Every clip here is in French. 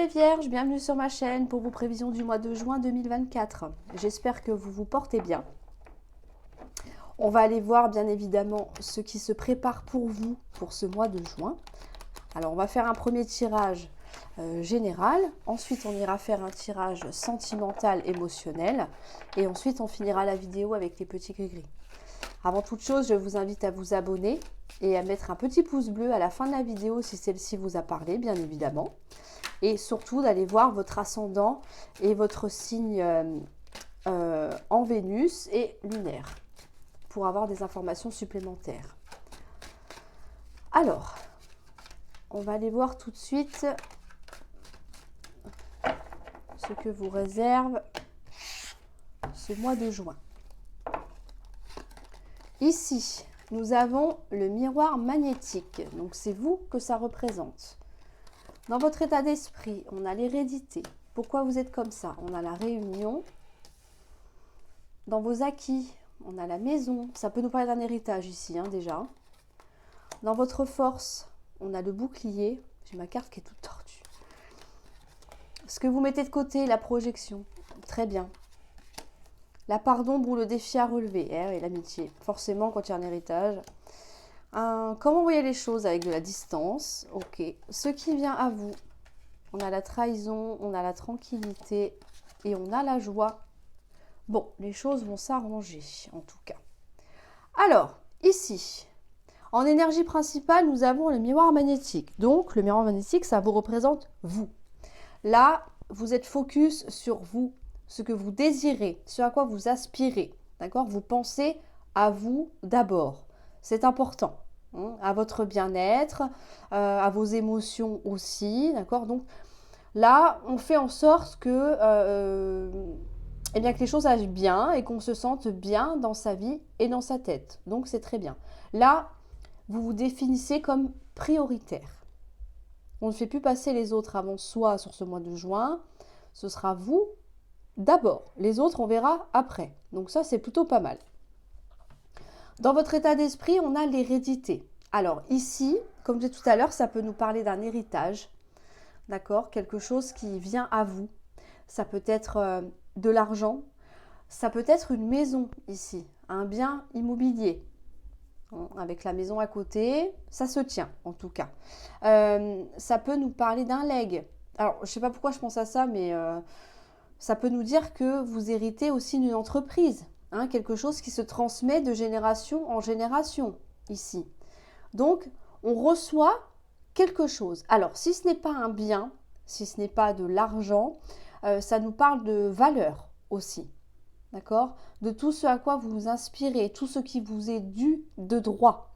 les vierges, bienvenue sur ma chaîne pour vos prévisions du mois de juin 2024. J'espère que vous vous portez bien. On va aller voir bien évidemment ce qui se prépare pour vous pour ce mois de juin. Alors on va faire un premier tirage général, ensuite on ira faire un tirage sentimental, émotionnel, et ensuite on finira la vidéo avec les petits gris-gris. Avant toute chose, je vous invite à vous abonner et à mettre un petit pouce bleu à la fin de la vidéo si celle-ci vous a parlé, bien évidemment. Et surtout d'aller voir votre ascendant et votre signe en Vénus et lunaire pour avoir des informations supplémentaires. Alors, on va aller voir tout de suite ce que vous réserve ce mois de juin. Ici, nous avons le miroir magnétique. Donc, c'est vous que ça représente. Dans votre état d'esprit, on a l'hérédité. Pourquoi vous êtes comme ça? On a la réunion. Dans vos acquis, on a la maison. Ça peut nous parler d'un héritage ici, hein, déjà. Dans votre force, on a le bouclier. J'ai ma carte qui est toute tordue. Ce que vous mettez de côté, la projection. Très bien. La part d'ombre ou le défi à relever. Et l'amitié. Forcément, quand il y a un héritage. Comment vous voyez les choses avec de la distance? Ok. Ce qui vient à vous. On a la trahison, on a la tranquillité et on a la joie. Bon, les choses vont s'arranger en tout cas. Alors, ici, en énergie principale, nous avons le miroir magnétique. Donc, le miroir magnétique, ça vous représente vous. Là, vous êtes focus sur vous, ce que vous désirez, ce à quoi vous aspirez. D'accord? Vous pensez à vous d'abord. C'est important, hein, à votre bien-être, à vos émotions aussi. D'accord? Donc, là, on fait en sorte que, eh bien, que les choses aillent bien et qu'on se sente bien dans sa vie et dans sa tête. Donc, c'est très bien. Là, vous vous définissez comme prioritaire. On ne fait plus passer les autres avant soi sur ce mois de juin. Ce sera vous d'abord. Les autres, on verra après. Donc ça, c'est plutôt pas mal. Dans votre état d'esprit, on a l'hérédité. Alors ici, comme je disais tout à l'heure, ça peut nous parler d'un héritage. D'accord? Quelque chose qui vient à vous. Ça peut être de l'argent. Ça peut être une maison ici. Un bien immobilier. Avec la maison à côté, ça se tient en tout cas. Ça peut nous parler d'un legs. Alors, je ne sais pas pourquoi je pense à ça, mais ça peut nous dire que vous héritez aussi d'une entreprise. Hein, quelque chose qui se transmet de génération en génération ici. Donc, on reçoit quelque chose. Alors, si ce n'est pas un bien, si ce n'est pas de l'argent, ça nous parle de valeur aussi. D'accord? De tout ce à quoi vous vous inspirez, tout ce qui vous est dû de droit.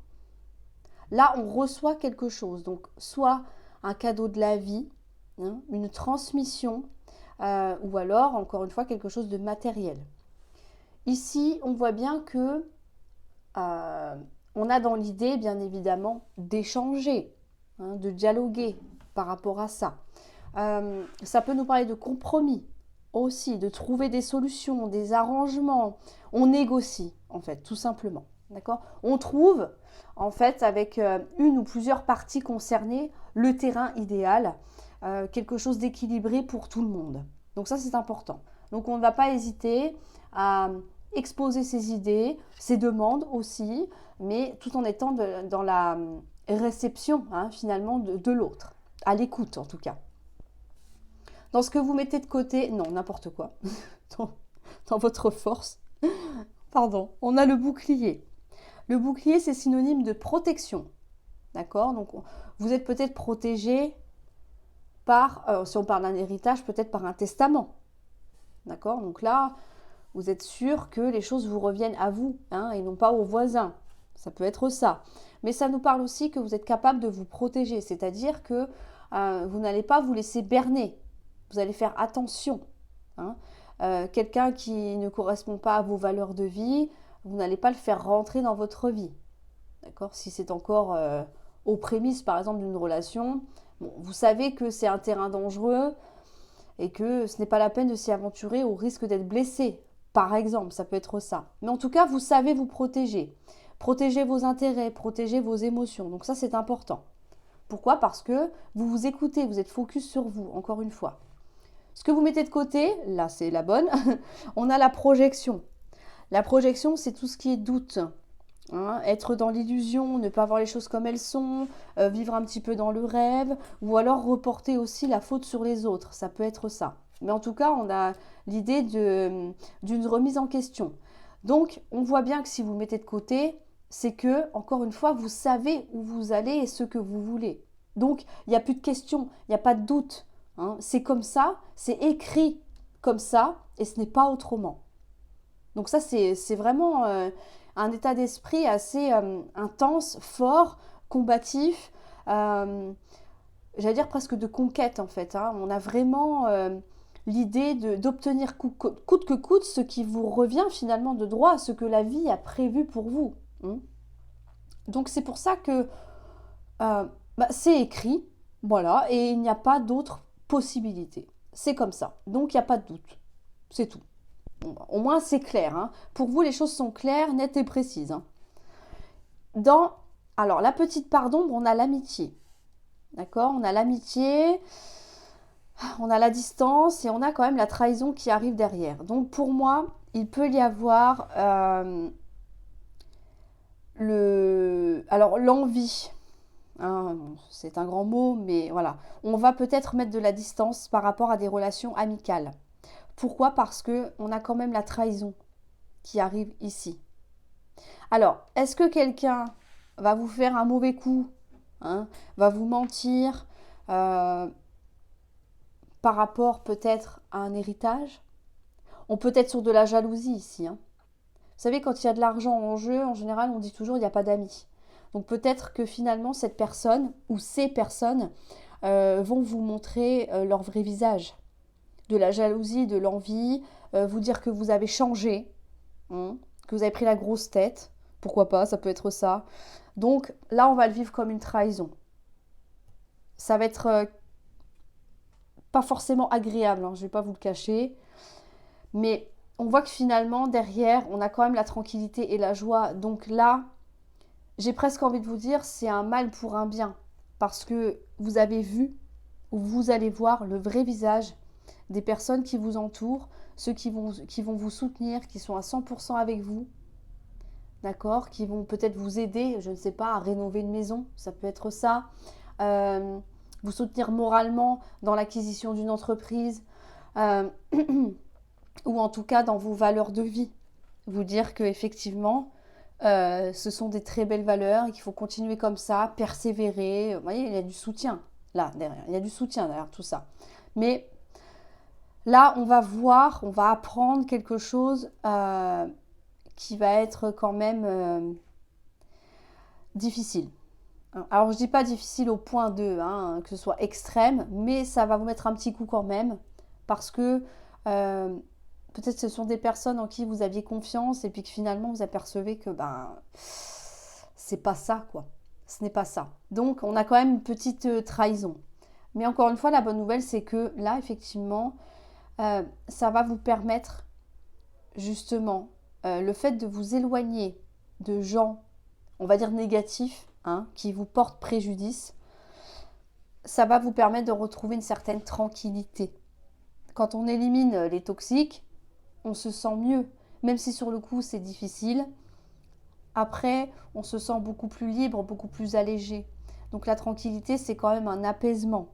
Là, on reçoit quelque chose. Donc, soit un cadeau de la vie, hein, une transmission, ou alors, encore une fois, quelque chose de matériel. Ici, on voit bien que on a dans l'idée, bien évidemment, d'échanger, hein, de dialoguer par rapport à ça. Ça peut nous parler de compromis aussi, de trouver des solutions, des arrangements. On négocie, en fait, tout simplement. D'accord? On trouve, en fait, avec une ou plusieurs parties concernées, le terrain idéal, quelque chose d'équilibré pour tout le monde. Donc ça, c'est important. Donc on ne va pas hésiter à exposer ses idées, ses demandes aussi, mais tout en étant dans la réception, hein, finalement, de l'autre. À l'écoute, en tout cas. Dans ce que vous mettez de côté, non, n'importe quoi, dans votre force, pardon, on a le bouclier. Le bouclier, c'est synonyme de protection, d'accord? Donc, vous êtes peut-être protégé par, si on parle d'un héritage, peut-être par un testament, d'accord? Donc là, vous êtes sûr que les choses vous reviennent à vous, hein, et non pas aux voisins. Ça peut être ça. Mais ça nous parle aussi que vous êtes capable de vous protéger, c'est-à-dire que vous n'allez pas vous laisser berner. Vous allez faire attention. Hein. Quelqu'un qui ne correspond pas à vos valeurs de vie, vous n'allez pas le faire rentrer dans votre vie. D'accord? Si c'est encore aux prémices, par exemple, d'une relation, bon, vous savez que c'est un terrain dangereux et que ce n'est pas la peine de s'y aventurer au risque d'être blessé. Par exemple, ça peut être ça. Mais en tout cas, vous savez vous protéger. Protéger vos intérêts, protéger vos émotions. Donc ça, c'est important. Pourquoi? Parce que vous vous écoutez, vous êtes focus sur vous, encore une fois. Ce que vous mettez de côté, là c'est la bonne, on a la projection. La projection, c'est tout ce qui est doute. Hein, être dans l'illusion, ne pas voir les choses comme elles sont, vivre un petit peu dans le rêve, ou alors reporter aussi la faute sur les autres. Ça peut être ça. Mais en tout cas, on a l'idée d'une remise en question. Donc, on voit bien que si vous mettez de côté, c'est que, encore une fois, vous savez où vous allez et ce que vous voulez. Donc, il n'y a plus de questions, il n'y a pas de doute. Hein. C'est comme ça, c'est écrit comme ça, et ce n'est pas autrement. Donc ça, c'est vraiment un état d'esprit assez intense, fort, combatif, j'allais dire presque de conquête en fait. Hein. On a vraiment l'idée d'obtenir coûte que coûte ce qui vous revient finalement de droit, ce que la vie a prévu pour vous. Hein. Donc c'est pour ça que c'est écrit, voilà, et il n'y a pas d'autre possibilité. C'est comme ça. Donc il n'y a pas de doute. C'est tout. Bon, au moins, c'est clair. Hein. Pour vous, les choses sont claires, nettes et précises. Hein. Alors, la petite part d'ombre, on a l'amitié. D'accord? On a l'amitié, on a la distance et on a quand même la trahison qui arrive derrière. Donc, pour moi, il peut y avoir l'envie. Hein, c'est un grand mot, mais voilà. On va peut-être mettre de la distance par rapport à des relations amicales. Pourquoi? Parce qu'on a quand même la trahison qui arrive ici. Alors, est-ce que quelqu'un va vous faire un mauvais coup, hein, va vous mentir par rapport peut-être à un héritage? On peut être sur de la jalousie ici. Hein. Vous savez, quand il y a de l'argent en jeu, en général, on dit toujours il n'y a pas d'amis. Donc peut-être que finalement, cette personne ou ces personnes vont vous montrer leur vrai visage. De la jalousie, de l'envie, vous dire que vous avez changé, hein, que vous avez pris la grosse tête, pourquoi pas, ça peut être ça. Donc là, on va le vivre comme une trahison. Ça va être pas forcément agréable, hein, je ne vais pas vous le cacher, mais on voit que finalement, derrière, on a quand même la tranquillité et la joie. Donc là, j'ai presque envie de vous dire, c'est un mal pour un bien, parce que vous avez vu, ou vous allez voir le vrai visage des personnes qui vous entourent, ceux qui vont vous soutenir, qui sont à 100% avec vous, d'accord, qui vont peut-être vous aider, je ne sais pas, à rénover une maison, ça peut être ça, vous soutenir moralement dans l'acquisition d'une entreprise, ou en tout cas dans vos valeurs de vie, vous dire qu'effectivement, ce sont des très belles valeurs et qu'il faut continuer comme ça, persévérer, vous voyez, il y a du soutien là derrière, il y a du soutien derrière tout ça, mais là, on va voir, on va apprendre quelque chose qui va être quand même difficile. Alors, je ne dis pas difficile au point de, hein, que ce soit extrême, mais ça va vous mettre un petit coup quand même, parce que peut-être ce sont des personnes en qui vous aviez confiance et puis que finalement vous apercevez que c'est pas ça, quoi. Ce n'est pas ça. Donc, on a quand même une petite trahison. Mais encore une fois, la bonne nouvelle, c'est que là, effectivement, ça va vous permettre justement le fait de vous éloigner de gens, on va dire négatifs, hein, qui vous portent préjudice. Ça va vous permettre de retrouver une certaine tranquillité. Quand on élimine les toxiques, on se sent mieux, même si sur le coup c'est difficile. Après, on se sent beaucoup plus libre, beaucoup plus allégé. Donc la tranquillité, c'est quand même un apaisement.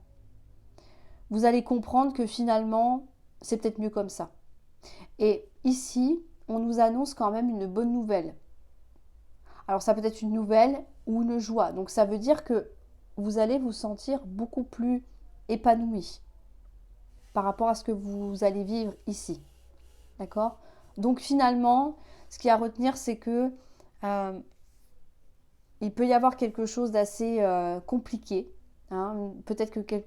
Vous allez comprendre que finalement, c'est peut-être mieux comme ça. Et ici, on nous annonce quand même une bonne nouvelle. Alors ça peut être une nouvelle ou une joie. Donc ça veut dire que vous allez vous sentir beaucoup plus épanoui par rapport à ce que vous allez vivre ici. D'accord? Donc finalement, ce qu'il y a à retenir, c'est que il peut y avoir quelque chose d'assez compliqué. Hein. Peut-être que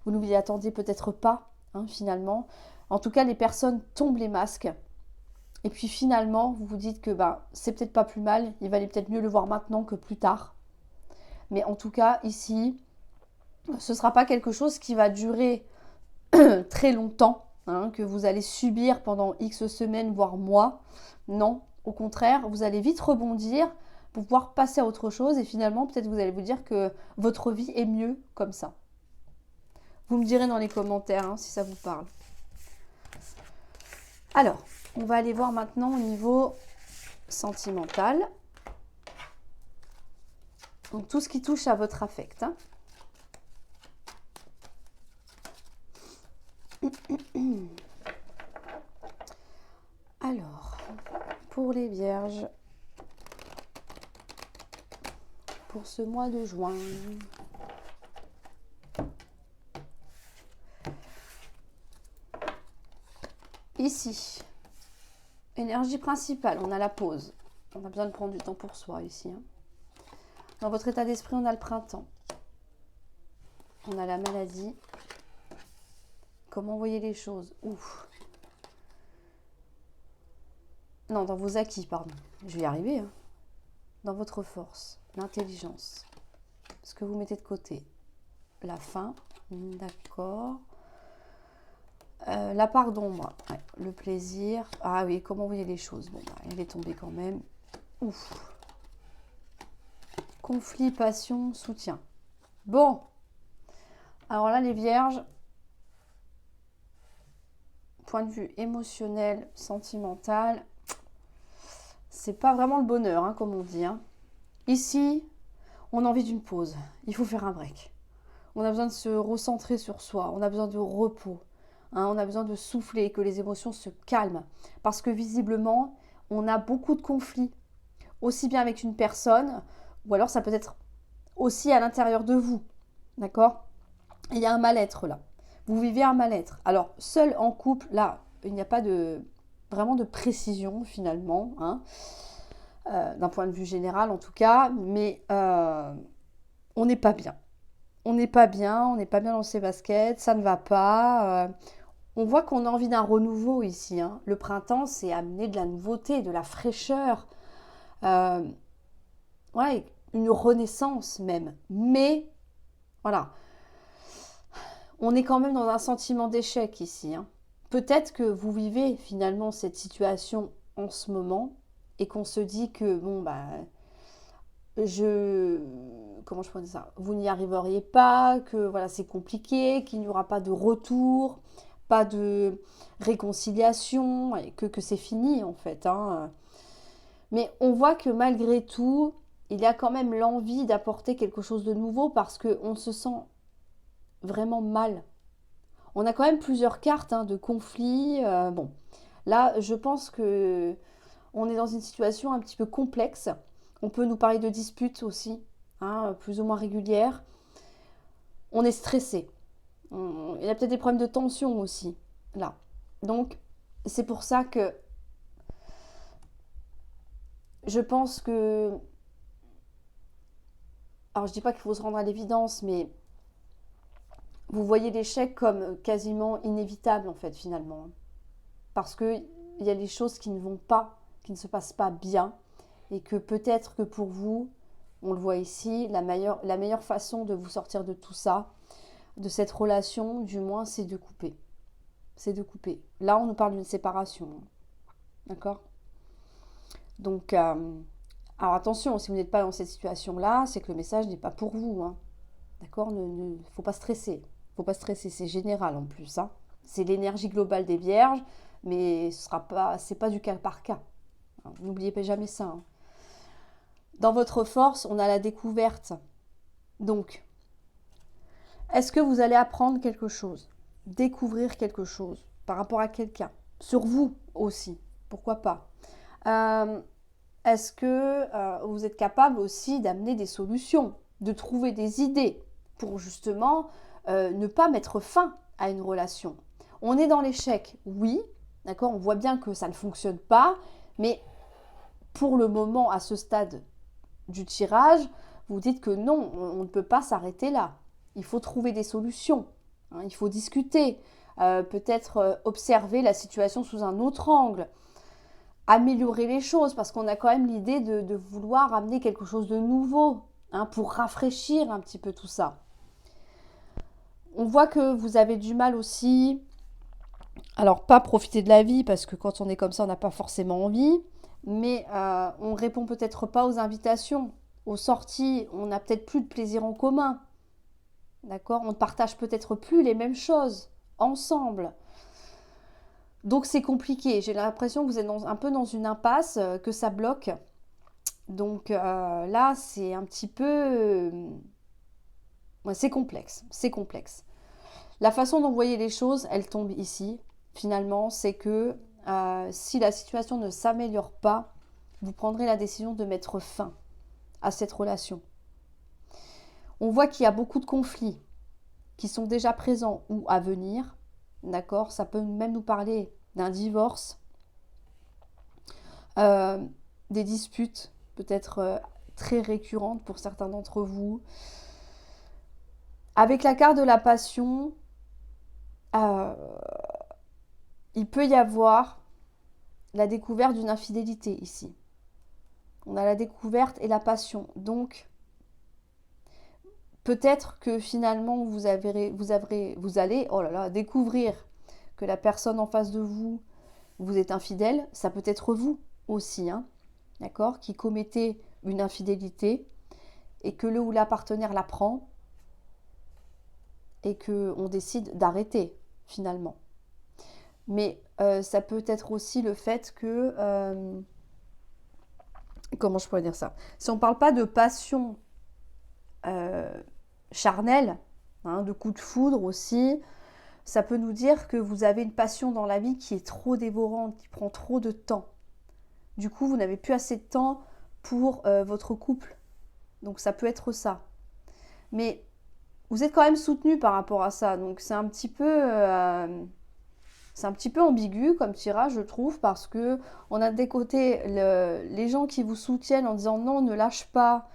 vous ne vous y attendiez peut-être pas, hein, finalement. En tout cas, les personnes tombent les masques. Et puis finalement, vous vous dites que c'est peut-être pas plus mal. Il valait peut-être mieux le voir maintenant que plus tard. Mais en tout cas, ici, ce ne sera pas quelque chose qui va durer très longtemps, hein, que vous allez subir pendant X semaines, voire mois. Non, au contraire, vous allez vite rebondir pour pouvoir passer à autre chose et finalement, peut-être vous allez vous dire que votre vie est mieux comme ça. Vous me direz dans les commentaires si ça vous parle. Alors, on va aller voir maintenant au niveau sentimental. Donc, tout ce qui touche à votre affect. Alors, pour les vierges, pour ce mois de juin, ici, énergie principale, on a la pause. On a besoin de prendre du temps pour soi ici. Dans votre état d'esprit, on a le printemps. On a la maladie. Comment voyez les choses? Ouf. Non, dans vos acquis, pardon. Je vais y arriver. Dans votre force, l'intelligence. Ce que vous mettez de côté. La fin. D'accord. La part d'ombre. Ouais. Le plaisir. Ah oui, comment voyez les choses? Bon, elle est tombée quand même. Ouf. Conflit, passion, soutien. Bon. Alors là, les vierges, point de vue émotionnel, sentimental, c'est pas vraiment le bonheur, comme on dit. Ici, on a envie d'une pause. Il faut faire un break. On a besoin de se recentrer sur soi. On a besoin de repos. On a besoin de souffler, que les émotions se calment. Parce que visiblement, on a beaucoup de conflits. Aussi bien avec une personne, ou alors ça peut être aussi à l'intérieur de vous. D'accord? Il y a un mal-être là. Vous vivez un mal-être. Alors, seul en couple, là, il n'y a pas vraiment de précision finalement, d'un point de vue général en tout cas, mais on n'est pas bien. On n'est pas bien dans ses baskets, ça ne va pas. On voit qu'on a envie d'un renouveau ici. Le printemps, c'est amener de la nouveauté, de la fraîcheur. Ouais, une renaissance même. Mais, voilà. On est quand même dans un sentiment d'échec ici. Peut-être que vous vivez finalement cette situation en ce moment et qu'on se dit que, bon, comment je pourrais dire ça? Vous n'y arriveriez pas, que voilà, c'est compliqué, qu'il n'y aura pas de retour, pas de réconciliation, que c'est fini en fait. Mais on voit que malgré tout, il y a quand même l'envie d'apporter quelque chose de nouveau parce qu'on se sent vraiment mal. On a quand même plusieurs cartes de conflits. Bon, là, je pense que on est dans une situation un petit peu complexe. On peut nous parler de disputes aussi, plus ou moins régulières. On est stressé. Il y a peut-être des problèmes de tension aussi, là. Donc, c'est pour ça que je pense que... Alors, je dis pas qu'il faut se rendre à l'évidence, mais vous voyez l'échec comme quasiment inévitable, en fait, finalement. Parce qu'il y a des choses qui ne vont pas, qui ne se passent pas bien, et que peut-être que pour vous, on le voit ici, la meilleure façon de vous sortir de tout ça, de cette relation, du moins, c'est de couper. C'est de couper. Là, on nous parle d'une séparation. D'accord? Donc, alors attention, si vous n'êtes pas dans cette situation-là, c'est que le message n'est pas pour vous. D'accord? Faut pas stresser. Faut pas stresser, c'est général en plus. C'est l'énergie globale des vierges, mais c'est pas du cas par cas. N'oubliez pas jamais ça. Dans votre force, on a la découverte. Donc, est-ce que vous allez apprendre quelque chose? Découvrir quelque chose par rapport à quelqu'un? Sur vous aussi, pourquoi pas? Est-ce que vous êtes capable aussi d'amener des solutions, de trouver des idées pour justement ne pas mettre fin à une relation? On est dans l'échec, oui, d'accord, on voit bien que ça ne fonctionne pas, mais pour le moment, à ce stade du tirage, vous dites que non, on ne peut pas s'arrêter là. Il faut trouver des solutions, il faut discuter, peut-être observer la situation sous un autre angle, améliorer les choses, parce qu'on a quand même l'idée de vouloir amener quelque chose de nouveau, pour rafraîchir un petit peu tout ça. On voit que vous avez du mal aussi, alors pas profiter de la vie, parce que quand on est comme ça, on n'a pas forcément envie, mais on ne répond peut-être pas aux invitations, aux sorties, on n'a peut-être plus de plaisir en commun. D'accord? On ne partage peut-être plus les mêmes choses ensemble. Donc c'est compliqué. J'ai l'impression que vous êtes un peu dans une impasse, que ça bloque. Donc là, c'est un petit peu... ouais, c'est complexe. C'est complexe. La façon dont vous voyez les choses, elle tombe ici. Finalement, c'est que si la situation ne s'améliore pas, vous prendrez la décision de mettre fin à cette relation. On voit qu'il y a beaucoup de conflits qui sont déjà présents ou à venir. D'accord? Ça peut même nous parler d'un divorce, des disputes peut-être très récurrentes pour certains d'entre vous. Avec la carte de la passion, il peut y avoir la découverte d'une infidélité ici. On a la découverte et la passion. Donc, peut-être que finalement, vous allez découvrir que la personne en face de vous vous êtes infidèle. Ça peut être vous aussi, hein, d'accord, qui commettez une infidélité et que le ou la partenaire l'apprend et qu'on décide d'arrêter finalement. Mais ça peut être aussi le fait que... comment je pourrais dire ça? Si on ne parle pas de passion charnelle, hein, de coup de foudre aussi, ça peut nous dire que vous avez une passion dans la vie qui est trop dévorante, qui prend trop de temps. Du coup, vous n'avez plus assez de temps pour votre couple. Donc ça peut être ça. Mais vous êtes quand même soutenu par rapport à ça. Donc c'est un petit peu ambigu comme tirage, je trouve, parce que on a des côtés les gens qui vous soutiennent en disant non, ne lâche pas.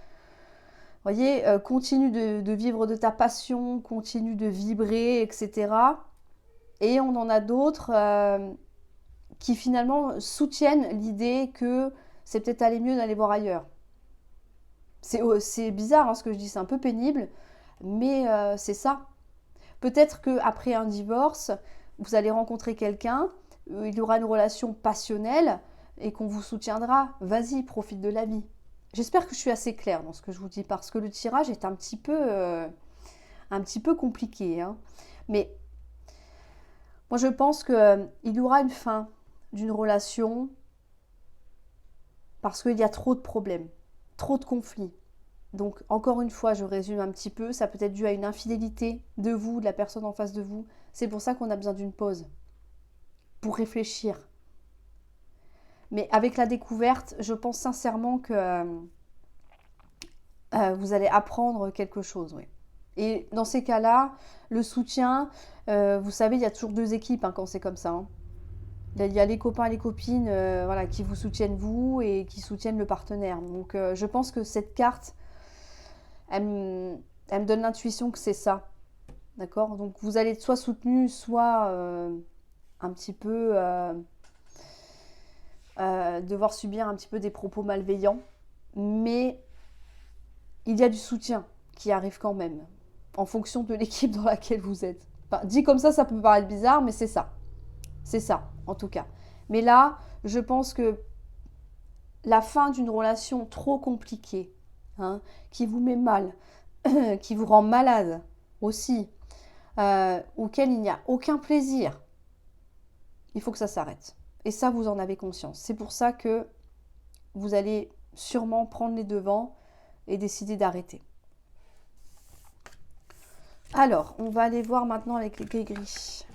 Voyez, continue de vivre de ta passion, continue de vibrer, etc. Et on en a d'autres qui finalement soutiennent l'idée que c'est peut-être aller mieux d'aller voir ailleurs. C'est bizarre hein, ce que je dis, c'est un peu pénible, mais c'est ça. Peut-être qu'après un divorce, vous allez rencontrer quelqu'un, il y aura une relation passionnelle et qu'on vous soutiendra. Vas-y, profite de la vie. J'espère que je suis assez claire dans ce que je vous dis parce que le tirage est un petit peu compliqué. Hein. Mais moi, je pense qu'il y aura une fin d'une relation parce qu'il y a trop de problèmes, trop de conflits. Donc, encore une fois, je résume un petit peu. Ça peut être dû à une infidélité de vous, de la personne en face de vous. C'est pour ça qu'on a besoin d'une pause pour réfléchir. Mais avec la découverte, je pense sincèrement que vous allez apprendre quelque chose. Oui. Et dans ces cas-là, le soutien, vous savez, il y a toujours deux équipes hein, quand c'est comme ça. Hein. Il y a les copains et les copines voilà, qui vous soutiennent vous et qui soutiennent le partenaire. Donc je pense que cette carte, elle me donne l'intuition que c'est ça. D'accord? Donc vous allez être soit soutenu, soit un petit peu devoir subir un petit peu des propos malveillants. Mais il y a du soutien qui arrive quand même, en fonction de l'équipe dans laquelle vous êtes. Enfin, dit comme ça peut paraître bizarre, mais c'est ça. C'est ça, en tout cas. Mais là, je pense que la fin d'une relation trop compliquée, hein, qui vous met mal, qui vous rend malade aussi, auquel il n'y a aucun plaisir, il faut que ça s'arrête. Et ça, vous en avez conscience. C'est pour ça que vous allez sûrement prendre les devants et décider d'arrêter. Alors, on va aller voir maintenant avec les gris-gris.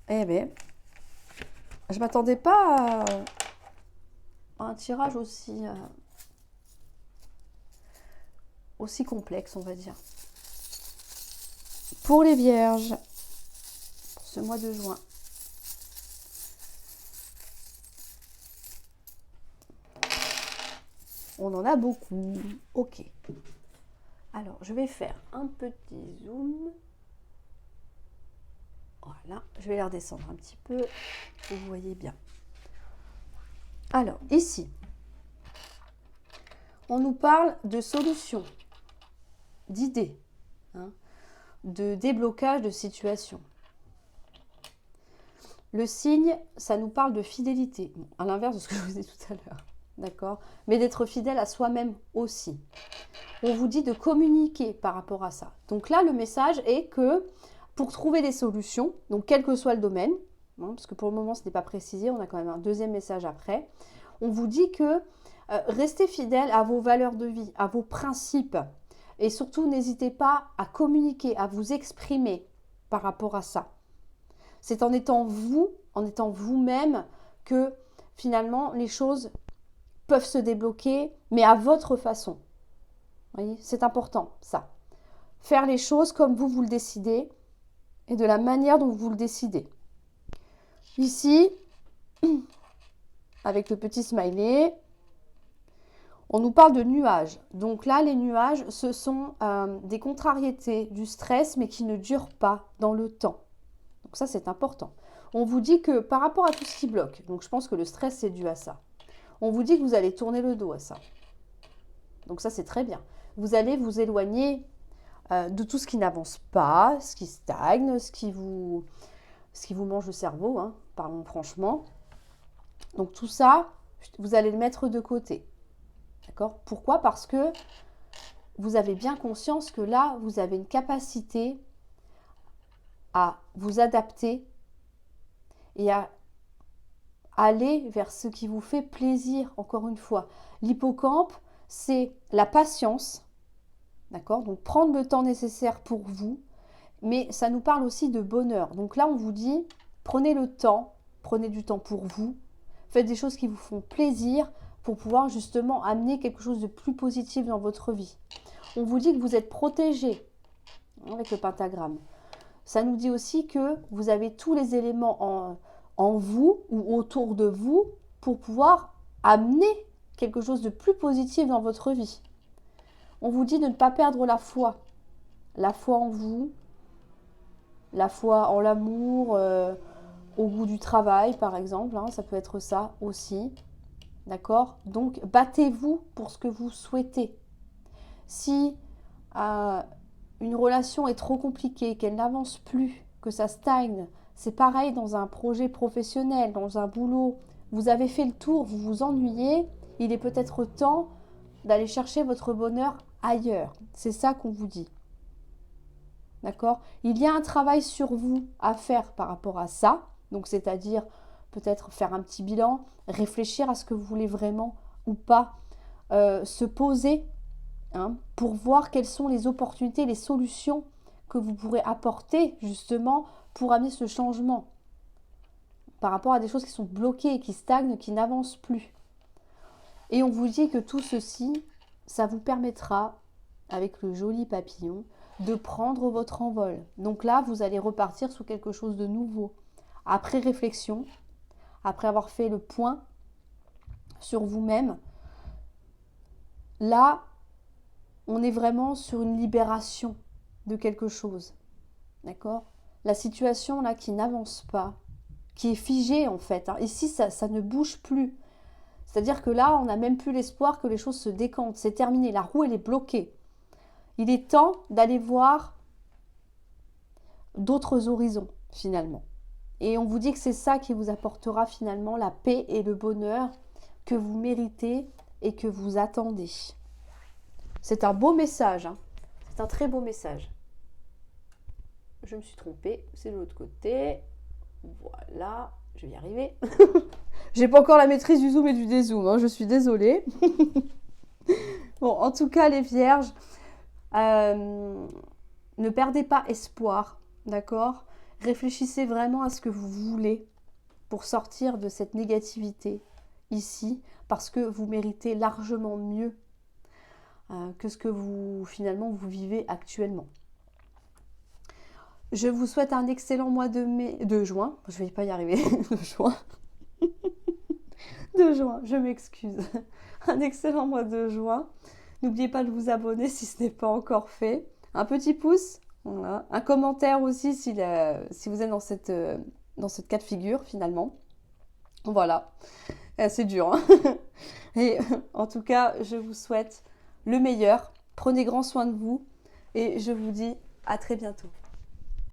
Eh bien, je m'attendais pas à un tirage aussi complexe, on va dire. Pour les vierges, pour ce mois de juin. On en a beaucoup. Ok. Alors, je vais faire un petit zoom. Voilà, je vais les redescendre un petit peu, que vous voyez bien. Alors, ici, on nous parle de solutions, d'idées, hein, de déblocage de situation. le signe, ça nous parle de fidélité, bon, à l'inverse de ce que je vous ai dit tout à l'heure, d'accord? Mais d'être fidèle à soi-même aussi. On vous dit de communiquer par rapport à ça. Donc là, le message est que pour trouver des solutions, donc quel que soit le domaine, hein, parce que pour le moment, ce n'est pas précisé, on a quand même un deuxième message après, on vous dit que restez fidèle à vos valeurs de vie, à vos principes, et surtout, n'hésitez pas à communiquer, à vous exprimer par rapport à ça. C'est en étant vous, en étant vous-même, que finalement, les choses peuvent se débloquer, mais à votre façon. Vous voyez, c'est important, ça. Faire les choses comme vous le décidez et de la manière dont vous le décidez. Ici, avec le petit smiley, on nous parle de nuages. Donc là, les nuages, ce sont des contrariétés, du stress, mais qui ne durent pas dans le temps. Donc ça, c'est important. On vous dit que par rapport à tout ce qui bloque, donc je pense que le stress, c'est dû à ça. On vous dit que vous allez tourner le dos à ça. Donc ça, c'est très bien. Vous allez vous éloigner de tout ce qui n'avance pas, ce qui stagne, ce qui vous mange le cerveau, hein, parlons franchement. Donc tout ça, vous allez le mettre de côté. D'accord? Pourquoi? Parce que vous avez bien conscience que là, vous avez une capacité à vous adapter et à aller vers ce qui vous fait plaisir, encore une fois. L'hippocampe, c'est la patience, d'accord? Donc, prendre le temps nécessaire pour vous, mais ça nous parle aussi de bonheur. Donc là, on vous dit, prenez le temps, prenez du temps pour vous, faites des choses qui vous font plaisir pour pouvoir justement amener quelque chose de plus positif dans votre vie. On vous dit que vous êtes protégé avec le pentagramme. Ça nous dit aussi que vous avez tous les éléments en vous ou autour de vous pour pouvoir amener quelque chose de plus positif dans votre vie. On vous dit de ne pas perdre la foi en vous, la foi en l'amour, au goût du travail par exemple, hein, ça peut être ça aussi, d'accord? Donc battez-vous pour ce que vous souhaitez. Si une relation est trop compliquée, qu'elle n'avance plus, que ça stagne, c'est pareil dans un projet professionnel, dans un boulot. Vous avez fait le tour, vous vous ennuyez, il est peut-être temps d'aller chercher votre bonheur ailleurs. C'est ça qu'on vous dit. D'accord? Il y a un travail sur vous à faire par rapport à ça. Donc, c'est-à-dire peut-être faire un petit bilan, réfléchir à ce que vous voulez vraiment ou pas, se poser, hein, pour voir quelles sont les opportunités, les solutions que vous pourrez apporter justement pour amener ce changement par rapport à des choses qui sont bloquées, qui stagnent, qui n'avancent plus. Et on vous dit que tout ceci, ça vous permettra, avec le joli papillon, de prendre votre envol. Donc là, vous allez repartir sur quelque chose de nouveau. Après réflexion, après avoir fait le point sur vous-même, là, on est vraiment sur une libération de quelque chose. D'accord? La situation là qui n'avance pas, qui est figée en fait. Hein. Ici, ça ne bouge plus. C'est-à-dire que là, on n'a même plus l'espoir que les choses se décantent. C'est terminé. La roue, elle est bloquée. Il est temps d'aller voir d'autres horizons, finalement. Et on vous dit que c'est ça qui vous apportera finalement la paix et le bonheur que vous méritez et que vous attendez. C'est un beau message. Hein. C'est un très beau message. Je me suis trompée. C'est de l'autre côté. Voilà. Je vais y arriver. J'ai pas encore la maîtrise du zoom et du dézoom. Hein. Je suis désolée. Bon, en tout cas, les vierges, ne perdez pas espoir. D'accord? Réfléchissez vraiment à ce que vous voulez pour sortir de cette négativité ici, parce que vous méritez largement mieux que ce que vous vivez actuellement. Je vous souhaite un excellent mois de juin. Je vais pas y arriver. de juin, je m'excuse. Un excellent mois de juin. N'oubliez pas de vous abonner si ce n'est pas encore fait. Un petit pouce. Voilà. Un commentaire aussi si vous êtes dans cette cas de figure finalement. Voilà. C'est dur. Hein. Et en tout cas, je vous souhaite le meilleur. Prenez grand soin de vous. Et je vous dis à très bientôt.